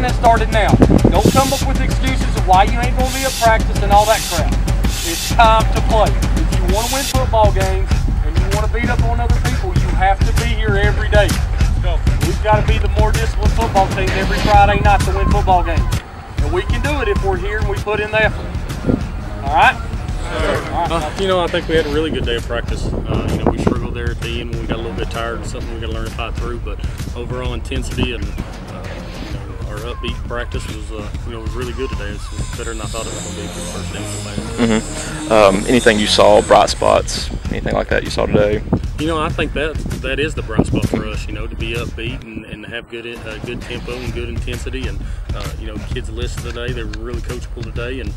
has started now. Don't come up with excuses of why you ain't going to be at practice and all that crap. It's time to play. If you want to win football games and you want to beat up on other people, you have to be here every day. We've got to be the more disciplined football team every Friday night to win football games. And we can do it if we're here and we put in the effort. All right? You know, I think we had a really good day of practice. You know, we struggled there at the end when we got a little bit tired. It's something we got to learn to fight through. But overall intensity and you know, our upbeat practice was was really good today. It's better than I thought it was going to be for the first day of the match. Anything you saw, bright spots, anything like that you saw today? You know, I think that is the bright spot for us. You know, to be upbeat and have good tempo and good intensity. And you know, kids listened today. They were really coachable today. And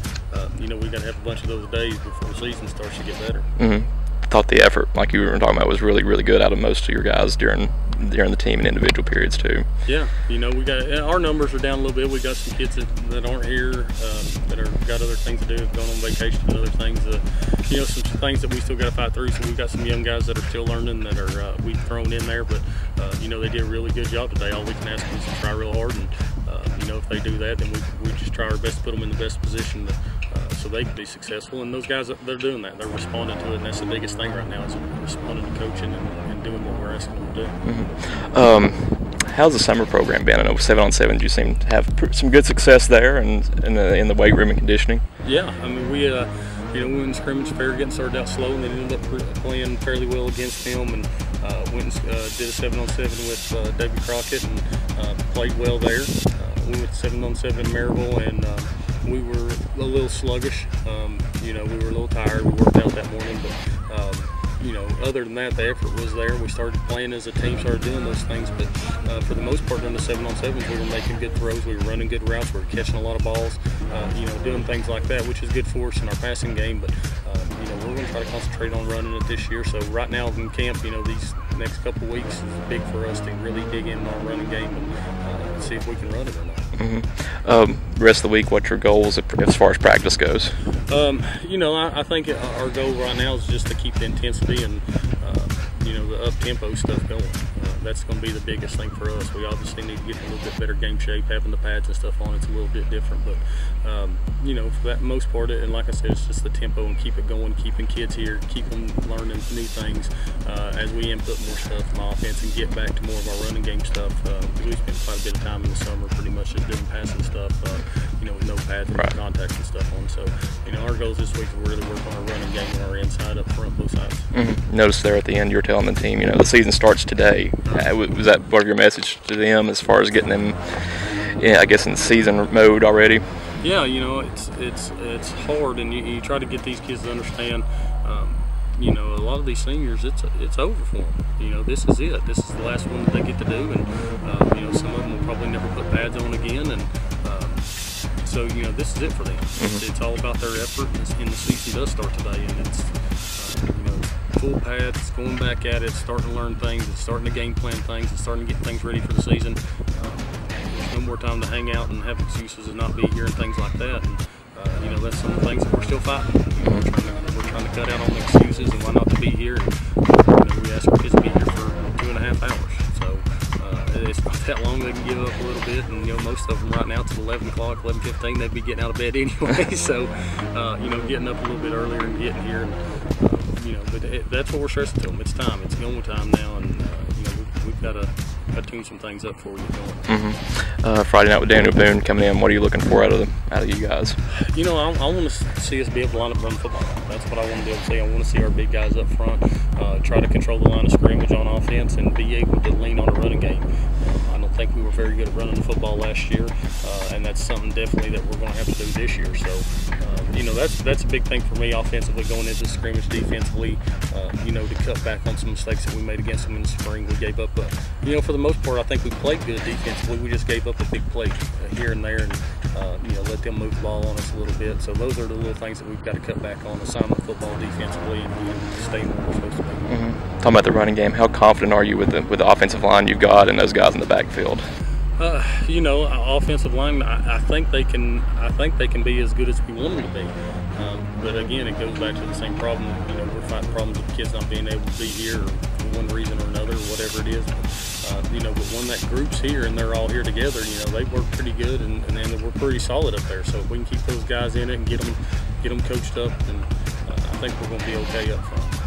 you know, we got to have a bunch of those days before the season starts to get better. I thought the effort, like you were talking about, was really, really good out of most of your guys during the team and individual periods too. Yeah, you know, we got our numbers are down a little bit. We got some kids that aren't here that are got other things to do, going on vacation and other things. You know, some things that we still got to fight through. So we've got some young guys that are still learning that are we've thrown in there. But you know, they did a really good job today. All we can ask them is to try real hard, and you know, if they do that, then we just try our best to put them in the best position so they can be successful. And those guys, they're doing that. They're responding to it, and that's the biggest thing right now is responding to coaching and doing what we're asking them to do. How's the summer program been? I know 7-on-7, you seem to have some good success there and in the weight room and conditioning. Yeah, I mean, we you know, we went in scrimmage fair, getting started out slow, and then ended up playing fairly well against them, and went and did a 7-on-7 with David Crockett and played well there. We went 7-on-7 in Maryville, and we were a little sluggish. You know, we were a little tired. We worked out that morning, but you know, other than that, the effort was there. We started playing as a team, started doing those things, but for the most part, during the 7-on-7s, we were making good throws. We were running good routes. We were catching a lot of balls. You know, doing things like that, which is good for us in our passing game. But you know, we're going to try to concentrate on running it this year. So right now in camp, you know, these next couple of weeks is big for us to really dig in our running game and see if we can run it or not. Rest of the week, what's your goals as far as practice goes? You know, I think our goal right now is just to keep the intensity and you know, the up-tempo stuff going. That's going to be the biggest thing for us. We obviously need to get in a little bit better game shape. Having the pads and stuff on, it's a little bit different, but you know, for that most part, and like I said, it's just the tempo and keep it going, keeping kids here, keep them learning new things as we input more stuff in offense and get back to more of our running game stuff. We spent quite a bit of time in the summer pretty much just doing passing stuff, you know, with no pads and contacts and stuff on. So, you know, our goals this week are really work on our running game and our inside, up front, both sides. Notice there at the end, you were telling the team, you know, the season starts today. Was that part of your message to them as far as getting them, I guess, in season mode already? Yeah, you know, it's hard, and you try to get these kids to understand. You know, a lot of these seniors, it's over for them. You know, this is it. This is the last one that they get to do, and you know, some of them will probably never put pads on again, and so you know, this is it for them. It's all about their effort, and the season does start today, and it's you know, full pads, going back at it, starting to learn things, it's starting to game plan things, it's starting to get things ready for the season. There's no more time to hang out and have excuses and not be here and things like that. And you know, that's some of the things that we're still fighting. You know, we're trying to cut out on the excuses and why not to be here. And you know, we ask our kids to be here for 2.5 hours. So it's not that long. They can give up a little bit, and you know, most of them right now it's 11 o'clock, 11:15. They'd be getting out of bed anyway. So you know, getting up a little bit earlier and getting here, and you know, but that's what we're stressing to them. It's time. It's going time now, and you know, we've got to tune some things up before we get going. Friday night with Daniel Boone coming in. What are you looking for out of you guys? You know, I want to see us be able to line up run football. That's what I want to be able to see. I want to see our big guys up front try to control the line of scrimmage on offense and be able to lean on a running game. I don't think we were very good at running the football last year, and that's something definitely that we're going to have to do this year. So, you know, that's a big thing for me offensively going into the scrimmage. Defensively, you know, to cut back on some mistakes that we made against them in the spring. We gave up, you know, for the most part, I think we played good defensively. We just gave up a big play here and there, and you know, let them move the ball on us a little bit. So those are the little things that we've got to cut back on: assignment football defensively, and stay where we're supposed to be. Talking about the running game, how confident are you with the offensive line you've got and those guys in the backfield? You know, offensive line, I think they can be as good as we want them to be. But again, it goes back to the same problem. You know, we're fighting problems with kids not being able to be here for one reason or another, or whatever it is. You know, but when that group's here and they're all here together, you know, they work pretty good, and then we're pretty solid up there. So if we can keep those guys in it and get them coached up, then I think we're going to be okay up front.